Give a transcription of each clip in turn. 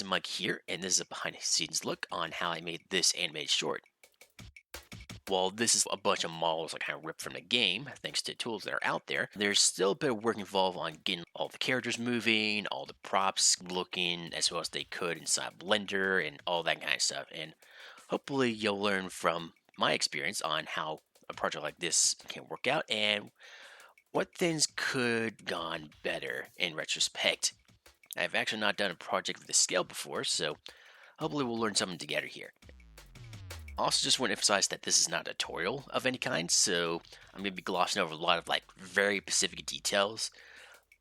Mike here, and this is a behind the scenes look on how I made this animated short. While this is a bunch of models I kind of ripped from the game, thanks to tools that are out there, there's still a bit of work involved on getting all the characters moving, all the props looking as well as they could inside Blender, and all that kind of stuff. And hopefully you'll learn from my experience on how a project like this can work out and what things could gone better in retrospect. I've actually not done a project of this scale before, so hopefully we'll learn something together here. Also, just want to emphasize that this is not a tutorial of any kind, so I'm going to be glossing over a lot of very specific details,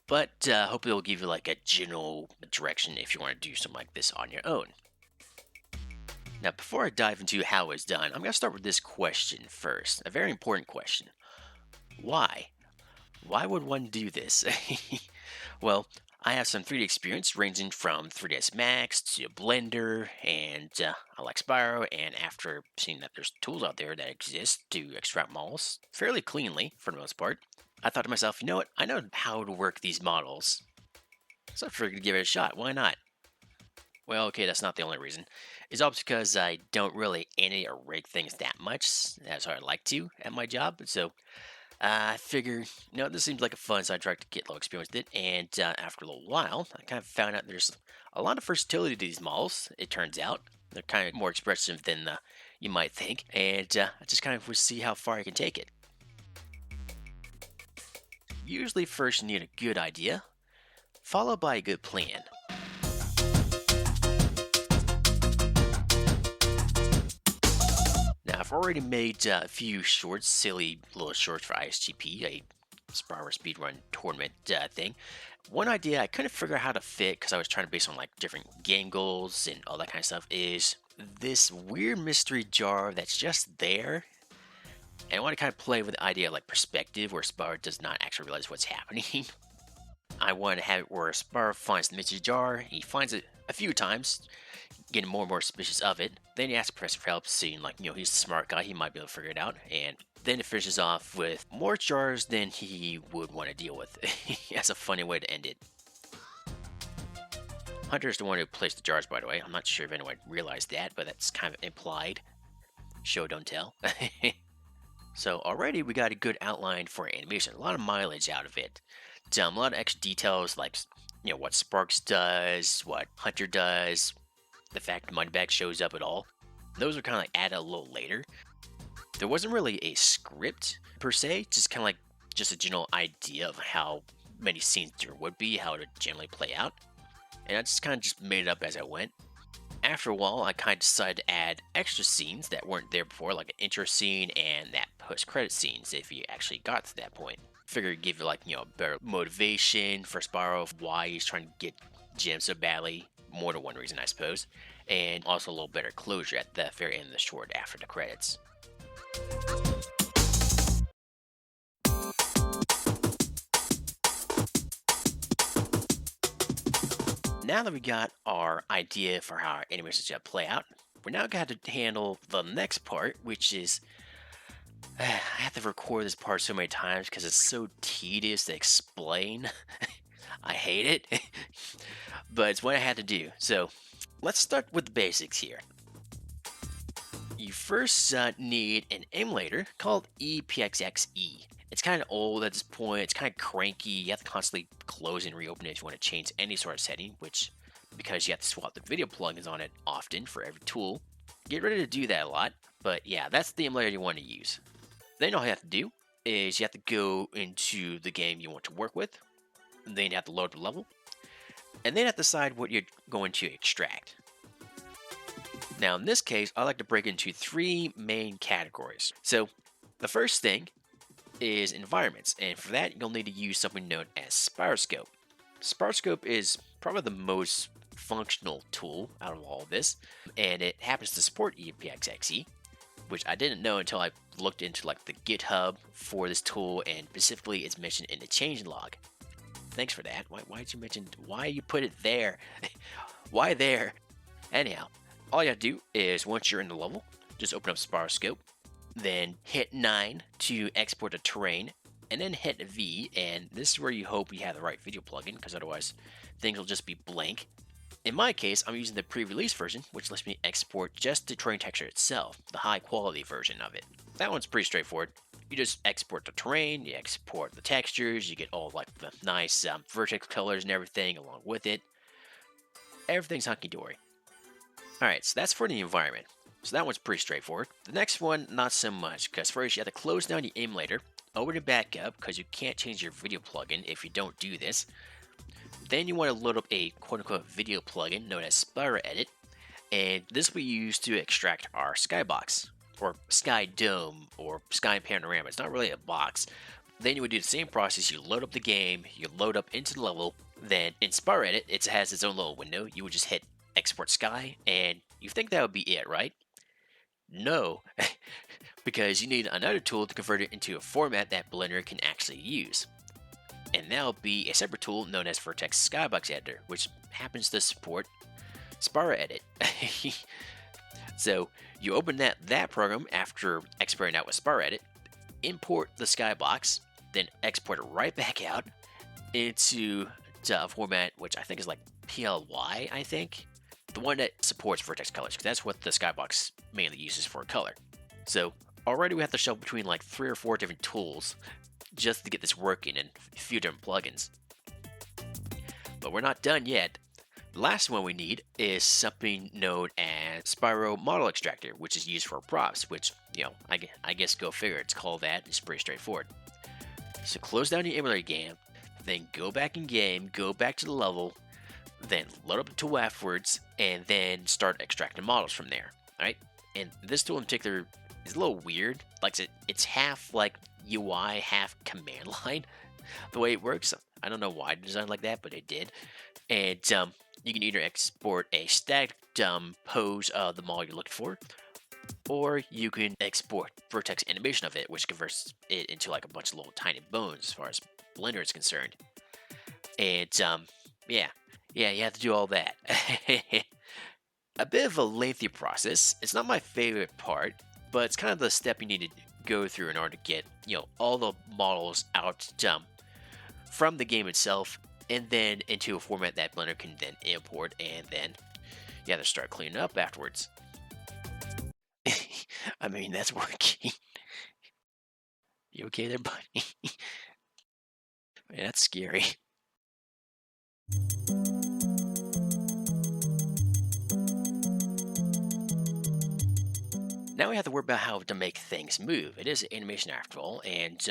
but hopefully it'll give you like a general direction if you want to do something like this on your own. Now, before I dive into how it's done, I'm going to start with this question first, a very important question. Why? Why would one do this? Well, I have some 3D experience ranging from 3ds Max to Blender, and I like Spyro, and after seeing that there's tools out there that exist to extract models fairly cleanly for the most part, I thought to myself, you know what, I know how to work these models, so I figured to give it a shot. Why not? Well, okay, that's not the only reason. It's also because I don't really animate or rig things that much. That's how I like to at my job, so I figured, this seems like a fun sidetrack to get a little experience with it, and after a little while, I kind of found out there's a lot of versatility to these models, it turns out. They're kind of more expressive than you might think, and I just kind of will see how far I can take it. Usually first you need a good idea, followed by a good plan. Now, I've already made a few shorts, silly little shorts for ISGP, a Spyro speedrun tournament thing. One idea I couldn't figure out how to fit because I was trying to base on different game goals and all that kind of stuff is this weird mystery jar that's just there. And I want to kind of play with the idea of perspective where Spyro does not actually realize what's happening. I want to have it where Spyro finds the mystery jar, he finds it a few times, getting more and more suspicious of it. Then he asks Professor for help, seeing he's the smart guy, he might be able to figure it out. And then it finishes off with more jars than he would want to deal with. That's a funny way to end it. Hunter's the one who placed the jars, by the way. I'm not sure if anyone realized that, but that's kind of implied. Show, don't tell. So already we got a good outline for animation, a lot of mileage out of it. A lot of extra details like what Sparks does, what Hunter does, the fact Moneybag shows up at all. Those are kind of added a little later. There wasn't really a script per se, just kind of just a general idea of how many scenes there would be, how it would generally play out. And I just kind of just made it up as I went. After a while, I kind of decided to add extra scenes that weren't there before, like an intro scene and that post-credit scenes if you actually got to that point. Figured it'd give you better motivation for Spyro of why he's trying to get gems so badly. More than one reason, I suppose. And also a little better closure at the very end of the short after the credits. Now that we got our idea for how our animation is going to play out, we're now going to handle the next part, which is I have to record this part so many times because it's so tedious to explain. I hate it, but it's what I had to do. So let's start with the basics here. You first need an emulator called ePSXe. It's kind of old at this point, it's kind of cranky, you have to constantly close and reopen it if you want to change any sort of setting, which, because you have to swap the video plugins on it often for every tool, get ready to do that a lot, but yeah, that's the emulator you want to use. Then all you have to do is you have to go into the game you want to work with, and then you have to load the level, and then you have to decide what you're going to extract. Now in this case, I like to break into 3 main categories. So the first thing is environments, and for that you'll need to use something known as Spyroscope. Spyroscope is probably the most functional tool out of all of this, and it happens to support ePSXe, which I didn't know until I looked into the GitHub for this tool, and specifically it's mentioned in the changelog. Thanks for that. Why did you mention, why you put it there? Why there? Anyhow, all you have to do is once you're in the level, just open up Spyroscope, then hit 9 to export the terrain, and then hit V, and this is where you hope you have the right video plugin, because otherwise things will just be blank. In my case, I'm using the pre-release version, which lets me export just the terrain texture itself, the high quality version of it. That one's pretty straightforward. You just export the terrain, you export the textures, you get all like the nice vertex colors and everything along with it. Everything's hunky-dory. Alright, so that's for the environment. So that one's pretty straightforward. The next one, not so much, because first you have to close down the emulator, open it back up, because you can't change your video plugin if you don't do this. Then you want to load up a quote-unquote video plugin known as SpyroEdit, and this we use to extract our Skybox, or Sky Dome, or Sky Panorama. It's not really a box. Then you would do the same process. You load up the game, you load up into the level, then in SpyroEdit, it has its own little window. You would just hit Export Sky, and you think that would be it, right? No, because you need another tool to convert it into a format that Blender can actually use. And that'll be a separate tool known as Vertex Skybox Editor, which happens to support SpyroEdit. So you open that program after exporting out with SpyroEdit, import the Skybox, then export it right back out into a format which I think is like PLY, I think. The one that supports Vertex colors, because that's what the Skybox mainly uses for color. So already we have to shuffle between like 3 or 4 different tools just to get this working and a few different plugins. But we're not done yet. The last one we need is something known as Spyro Model Extractor, which is used for props, which, you know, I guess go figure, it's called that. It's pretty straightforward. So close down your emulator game, then go back in game, go back to the level, then load up the tool afterwards, and then start extracting models from there. Alright? And this tool in particular is a little weird. Like I said, it's half like UI, half command line. The way it works, I don't know why it designed like that, but it did. And you can either export a static pose of the model you're looking for, or you can export Vertex animation of it, which converts it into like a bunch of little tiny bones as far as Blender is concerned. And yeah, you have to do all that. A bit of a lengthy process. It's not my favorite part, but it's kind of the step you need to go through in order to get, you know, all the models out from the game itself, and then into a format that Blender can then import, and then you have to start cleaning up afterwards. I mean, that's working. You okay there, buddy? Man, that's scary. Now we have to worry about how to make things move. It is an animation after all, and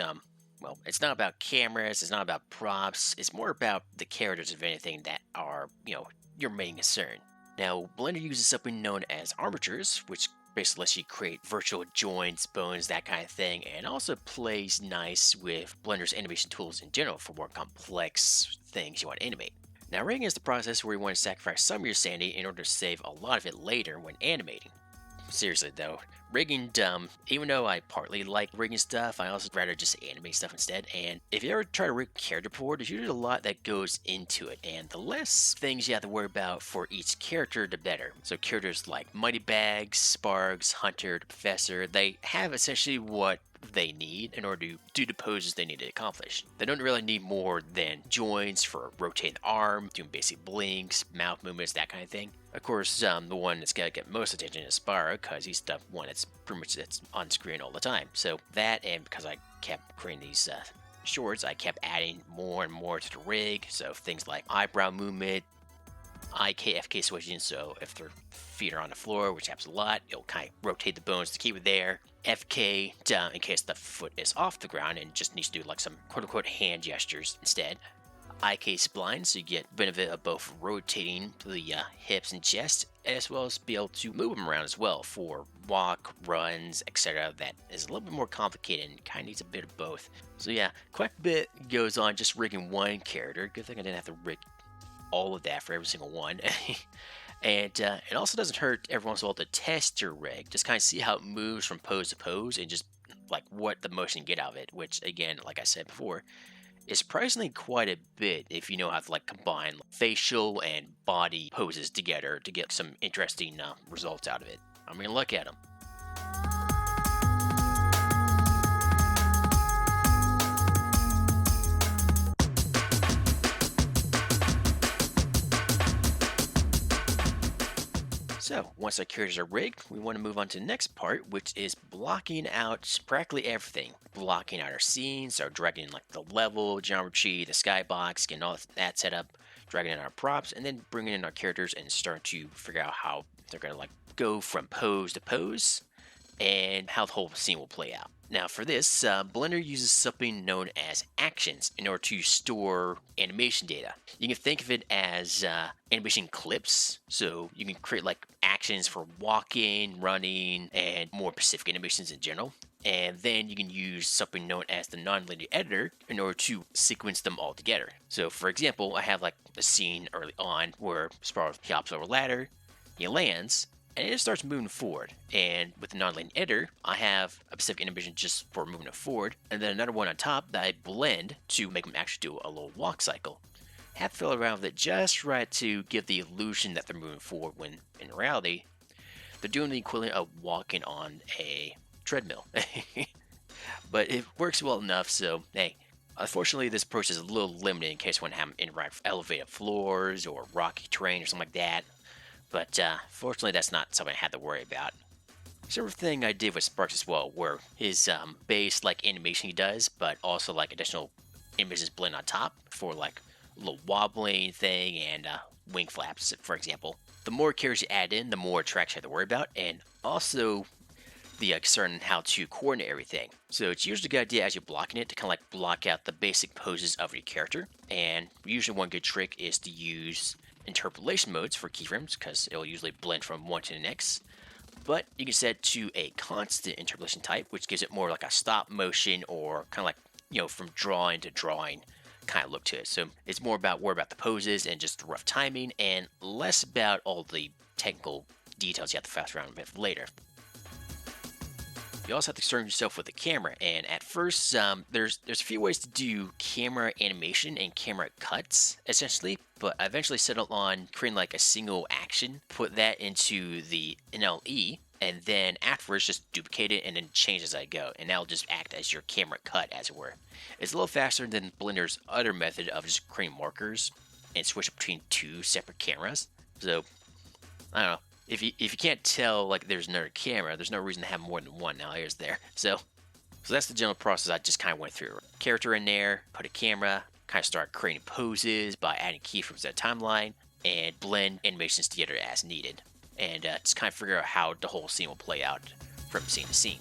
well, it's not about cameras, it's not about props, it's more about the characters of anything that are, you know, your main concern. Now, Blender uses something known as armatures, which basically lets you create virtual joints, bones, that kind of thing, and also plays nice with Blender's animation tools in general for more complex things you want to animate. Now, rigging is the process where you want to sacrifice some of your sanity in order to save a lot of it later when animating. Seriously though, rigging dumb. Even though I partly like rigging stuff, I also rather just animate stuff instead. And if you ever try to rig character before, there's usually a lot that goes into it, and the less things you have to worry about for each character, the better. So characters like Mighty Bags, Sparks, Hunter, the Professor, they have essentially what they need in order to do the poses they need to accomplish. They don't really need more than joints for rotating the arm, doing basic blinks, mouth movements, that kind of thing. Of course, the one that's gonna get most attention is Spyro, because he's the one that's pretty much that's on screen all the time. So that, and because I kept creating these shorts, I kept adding more and more to the rig. So things like eyebrow movement, IK/FK switching, so if their feet are on the floor, which happens a lot, it'll kind of rotate the bones to keep it there. FK down in case the foot is off the ground and just needs to do like some quote-unquote hand gestures instead. IK spline, so you get benefit of both rotating the hips and chest, as well as be able to move them around as well for walk, runs, etc. That is a little bit more complicated and kind of needs a bit of both. So yeah, quite a bit goes on just rigging one character. Good thing I didn't have to rig all of that for every single one. And it also doesn't hurt every once in a while to test your rig, just kind of see how it moves from pose to pose and just like what the motion you get out of it, which again, like I said before, is surprisingly quite a bit if you know how to like combine facial and body poses together to get some interesting results out of it. I mean, look at them. So once our characters are rigged, we want to move on to the next part, which is blocking out practically everything. Blocking out our scenes, so dragging in like the level, geometry, the skybox, getting all that set up, dragging in our props, and then bringing in our characters and starting to figure out how they're gonna like go from pose to pose and how the whole scene will play out. Now for this, Blender uses something known as actions in order to store animation data. You can think of it as animation clips, so you can create like actions for walking, running, and more specific animations in general. And then you can use something known as the nonlinear editor in order to sequence them all together. So for example, I have like a scene early on where Spyro hops over a ladder, he lands, and it starts moving forward. And with the nonlinear editor, I have a specific animation just for moving it forward, and then another one on top that I blend to make them actually do a little walk cycle. Have to fiddle around with it just right to give the illusion that they're moving forward when in reality, they're doing the equivalent of walking on a treadmill. But it works well enough, so hey. Unfortunately, this approach is a little limited in case you want to have them interact with elevated floors or rocky terrain or something like that. But fortunately, that's not something I had to worry about. Sort of thing I did with Sparks as well, where his base like animation he does, but also like additional images blend on top for like a little wobbling thing and wing flaps, for example. The more characters you add in, the more tracks you have to worry about, and also the concern on how to coordinate everything. So it's usually a good idea as you're blocking it to kind of like block out the basic poses of your character. And usually one good trick is to use interpolation modes for keyframes because it'll usually blend from one to the next. But you can set it to a constant interpolation type, which gives it more like a stop motion or kind of like, you know, from drawing to drawing kind of look to it. So it's more about the poses and just the rough timing and less about all the technical details you have to fast around with later. You also have to concern yourself with the camera, and at first, there's a few ways to do camera animation and camera cuts, essentially, but I eventually settled on creating like a single action, put that into the NLE, and then afterwards just duplicate it and then change as I go, and that'll just act as your camera cut, as it were. It's a little faster than Blender's other method of just creating markers and switch between two separate cameras, so I don't know. If you can't tell like there's another camera, there's no reason to have more than one now, is there? So that's the general process I just kind of went through. Character in there, put a camera, kind of start creating poses by adding keyframes to the timeline, and blend animations together as needed. And just kind of figure out how the whole scene will play out from scene to scene.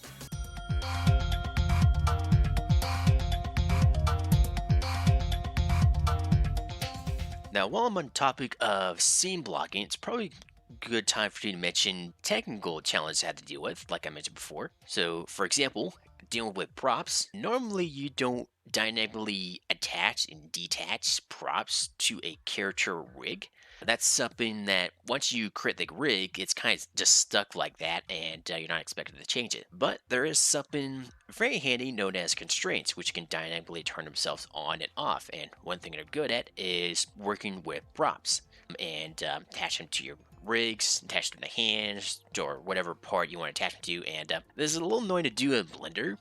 Now, while I'm on the topic of scene blocking, it's probably a good time for you to mention technical challenges I had to deal with, like I mentioned before. So, for example, dealing with props, normally you don't dynamically attach and detach props to a character rig. That's something that once you create the rig, it's kind of just stuck like that and you're not expected to change it. But there is something very handy known as constraints, which can dynamically turn themselves on and off. And one thing they're good at is working with props and attach them to your rigs, attach them to hands, or whatever part you want to attach them to. And this is a little annoying to do in Blender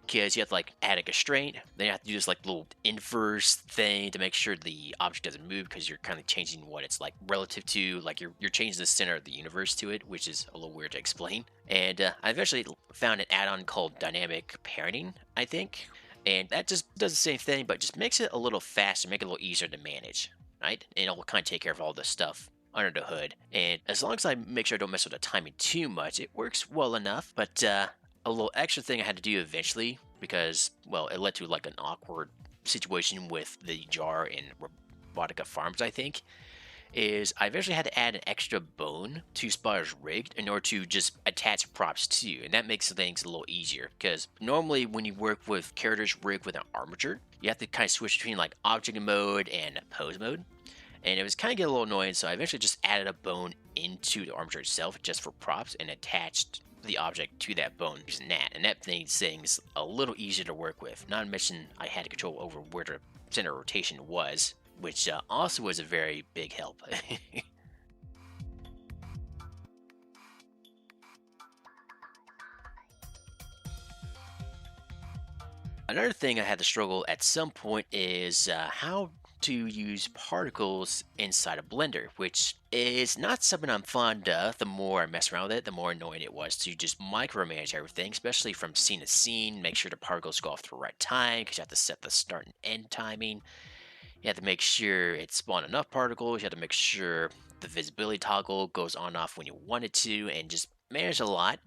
because you have to like add a constraint, then you have to do this like little inverse thing to make sure the object doesn't move because you're kind of changing what it's like relative to, like you're changing the center of the universe to it, which is a little weird to explain. And I eventually found an add-on called dynamic parenting, I think, and that just does the same thing, but just makes it a little faster, make it a little easier to manage, right? And it'll kind of take care of all this stuff under the hood. And as long as I make sure I don't mess with the timing too much, it works well enough. But a little extra thing I had to do eventually because, well, it led to like an awkward situation with the jar in Robotica Farms, I think, is I eventually had to add an extra bone to Spyro's rig in order to just attach props to, and that makes things a little easier because normally when you work with characters rigged with an armature, you have to kind of switch between like object mode and pose mode. And it was kind of getting a little annoying, so I eventually just added a bone into the armature itself just for props and attached the object to that bone using that. And that makes things a little easier to work with. Not to mention I had control over where the center of rotation was, which also was a very big help. Another thing I had to struggle at some point is how to use particles inside a blender, which is not something I'm fond of. The more I mess around with it, the more annoying it was to just micromanage everything, especially from scene to scene. Make sure the particles go off at the right time because you have to set the start and end timing. You have to make sure it spawned enough particles. You have to make sure the visibility toggle goes on and off when you want it to, and just manage a lot.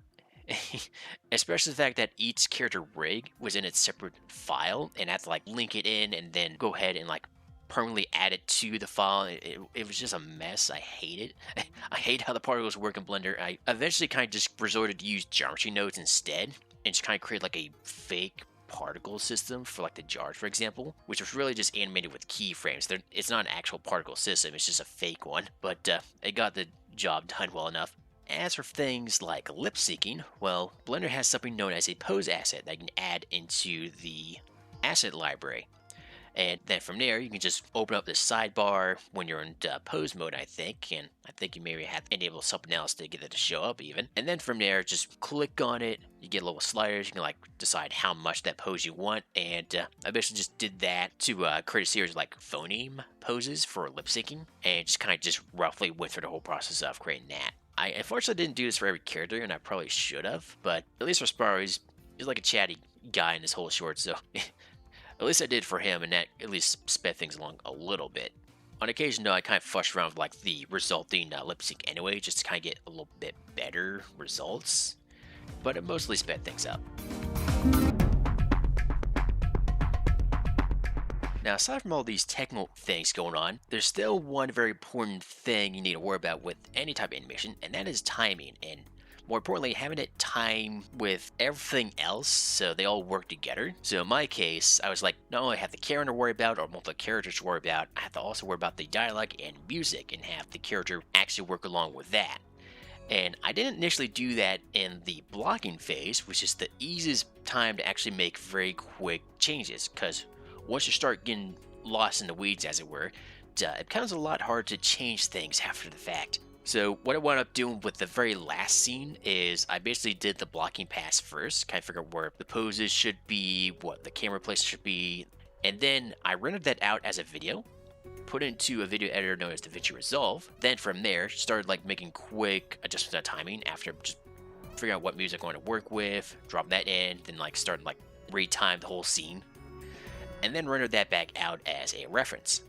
Especially the fact that each character rig was in its separate file, and I had to like link it in and then go ahead and like permanently add it to the file. It was just a mess. I hate it. I hate how the particles work in Blender. I eventually kind of just resorted to use geometry nodes instead, and just kind of create like a fake particle system for like the jars, for example, which was really just animated with keyframes. It's not an actual particle system, it's just a fake one, but it got the job done well enough. As for things like lip syncing, well, Blender has something known as a pose asset that you can add into the asset library. And then from there, you can just open up the sidebar when you're in pose mode, I think. And I think you maybe have to enable something else to get it to show up even. And then from there, just click on it. You get little sliders. You can like decide how much that pose you want. And I basically just did that to create a series of like phoneme poses for lip syncing. And just kind of just roughly went through the whole process of creating that. I unfortunately didn't do this for every character, and I probably should have. But at least for Spyro, he's like a chatty guy in this whole short, so... At least I did for him, and that at least sped things along a little bit. On occasion, though, I kind of fussed around with like the resulting lip sync anyway, just to kind of get a little bit better results. But it mostly sped things up. Now, aside from all these technical things going on, there's still one very important thing you need to worry about with any type of animation, and that is timing. And more importantly, having it time with everything else so they all work together. So in my case, I was like, not only have the character to worry about or multiple characters to worry about, I have to also worry about the dialogue and music and have the character actually work along with that. And I didn't initially do that in the blocking phase, which is the easiest time to actually make very quick changes, because once you start getting lost in the weeds, as it were, it becomes a lot harder to change things after the fact. So what I wound up doing with the very last scene is I basically did the blocking pass first, kind of figure out where the poses should be, what the camera place should be, and then I rendered that out as a video, put it into a video editor known as Davinci Resolve. Then from there, started like making quick adjustments on timing after just figuring out what music I want to work with, drop that in, then like started like retime the whole scene, and then rendered that back out as a reference,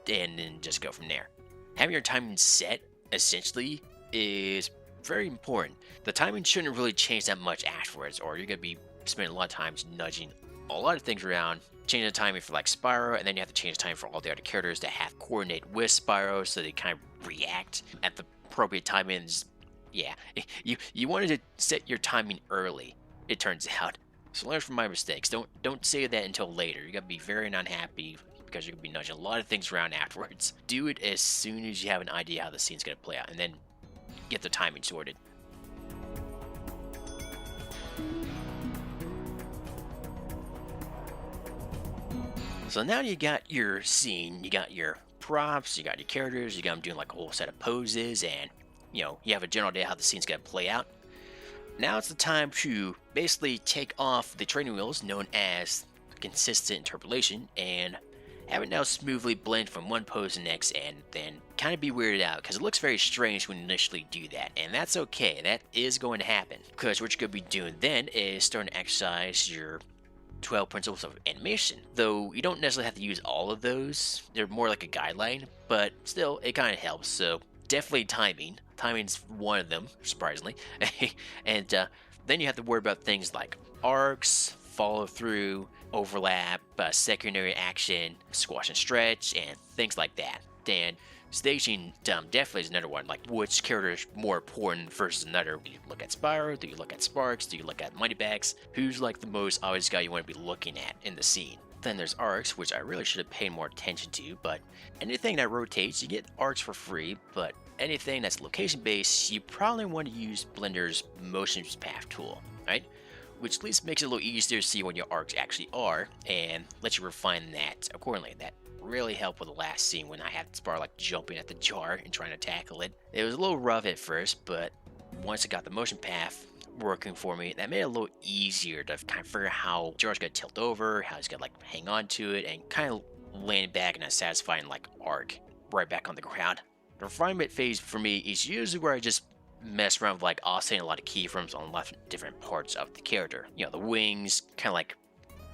and then just go from there. Having your timing set essentially is very important. The timing shouldn't really change that much afterwards, or you're going to be spending a lot of time nudging a lot of things around, changing the timing for like Spyro, and then you have to change the time for all the other characters to have coordinate with Spyro so they kind of react at the appropriate timings. Yeah, you wanted to set your timing early, it turns out. So learn from my mistakes. Don't say that until later. You're going to be very unhappy because you're going to be nudging a lot of things around afterwards. Do it as soon as you have an idea how the scene's going to play out, and then get the timing sorted. So now you got your scene, you got your props, you got your characters, you got them doing like a whole set of poses, and you have a general idea how the scene's going to play out. Now it's the time to basically take off the training wheels known as consistent interpolation and have it now smoothly blend from one pose to the next, and then kind of be weirded out because it looks very strange when you initially do that, and that's okay. That is going to happen because what you're going to be doing then is starting to exercise your 12 principles of animation, though you don't necessarily have to use all of those. They're more like a guideline, but still it kind of helps. So definitely timing's one of them, surprisingly. And then you have to worry about things like arcs, follow through, overlap, secondary action, squash and stretch, and things like that. And staging definitely is another one, like which character is more important versus another. Do you look at Spyro? Do you look at Sparks? Do you look at Moneybags? Who's like the most obvious guy you want to be looking at in the scene? Then there's arcs, which I really should have paid more attention to, but anything that rotates, you get arcs for free, but anything that's location-based, you probably want to use Blender's motion path tool, right? Which at least makes it a little easier to see what your arcs actually are, and lets you refine that accordingly. That really helped with the last scene when I had Spyro like jumping at the jar and trying to tackle it. It was a little rough at first, but once I got the motion path working for me, that made it a little easier to kind of figure out how jar's gonna tilt over, how he's gonna like hang on to it, and kind of land back in a satisfying like arc right back on the ground. The refinement phase for me is usually where I just mess around with like oscillating a lot of keyframes on lots of different parts of the character. You know, the wings kind of like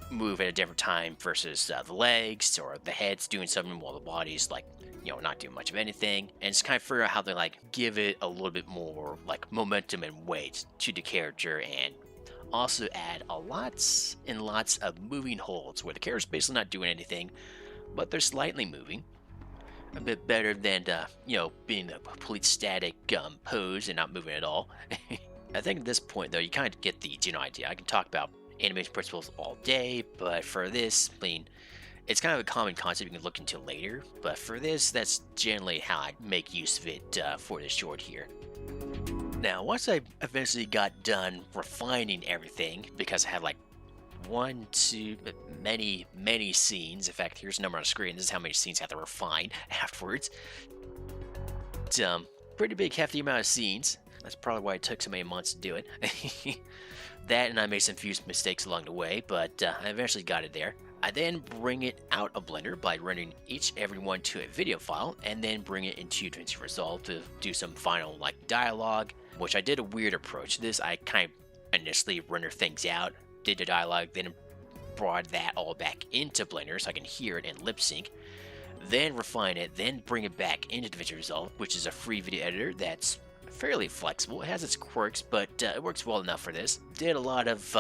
move at a different time versus the legs, or the head's doing something while the body's like, you know, not doing much of anything. And just kind of figure out how to like give it a little bit more like momentum and weight to the character, and also add a lots and lots of moving holds where the character's basically not doing anything, but they're slightly moving. A bit better than, you know, being a complete static pose and not moving at all. I think at this point, though, you kind of get the general idea. I can talk about animation principles all day, but for this, I mean, it's kind of a common concept you can look into later. But for this, that's generally how I make use of it for this short here. Now, once I eventually got done refining everything, because I had like many scenes. In fact, here's a number on the screen. This is how many scenes I have to refine afterwards. It's, pretty big, hefty amount of scenes. That's probably why it took so many months to do it. That, and I made some few mistakes along the way, but I eventually got it there. I then bring it out of Blender by rendering every one to a video file, and then bring it into Davinci Resolve to do some final like dialogue, which I did a weird approach to this. I kind of initially render things out, did the dialogue, then brought that all back into Blender so I can hear it in Lipsync, then refine it, then bring it back into Davinci Resolve, which is a free video editor that's fairly flexible. It has its quirks, but it works well enough for this. Did a lot of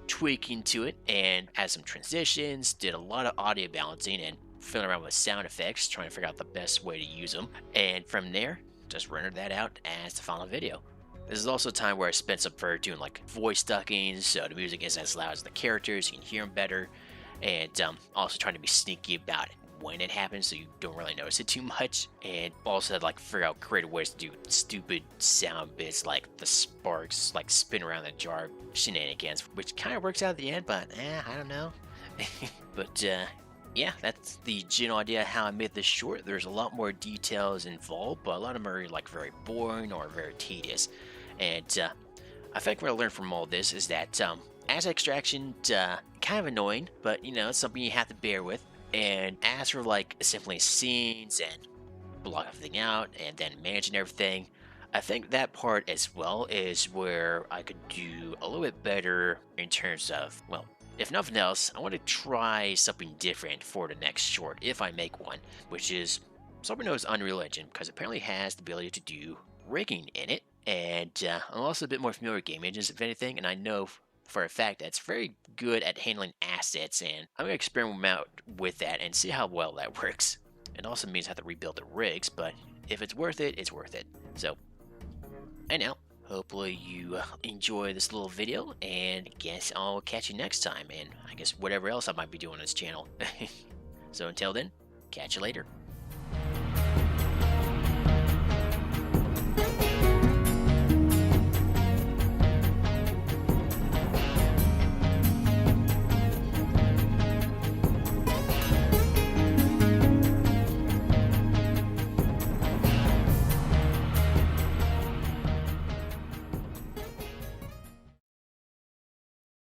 tweaking to it, and had some transitions, did a lot of audio balancing and fiddling around with sound effects, trying to figure out the best way to use them, and from there, just rendered that out as the final video. This is also a time where I spent some for doing like voice ducking, so the music isn't as loud as the characters, you can hear them better, and also trying to be sneaky about it when it happens so you don't really notice it too much, and also had to like figure out creative ways to do stupid sound bits like the sparks like spin around the jar shenanigans, which kind of works out at the end, but I don't know. But yeah, that's the general idea how I made this short. There's a lot more details involved, but a lot of them are like very boring or very tedious. And I think what I learned from all this is that as extraction, kind of annoying, but you know, it's something you have to bear with. And as for like assembling scenes and block everything out and then managing everything, I think that part as well is where I could do a little bit better in terms of, well, if nothing else, I want to try something different for the next short, if I make one, which is something known as Unreal Engine, because it apparently has the ability to do rigging in it. And I'm also a bit more familiar with game engines, if anything, and I know for a fact that it's very good at handling assets, and I'm going to experiment out with that and see how well that works. It also means I have to rebuild the rigs, but if it's worth it, it's worth it. So, anyhow, hopefully you enjoy this little video, and I guess I'll catch you next time, and I guess whatever else I might be doing on this channel. So until then, catch you later.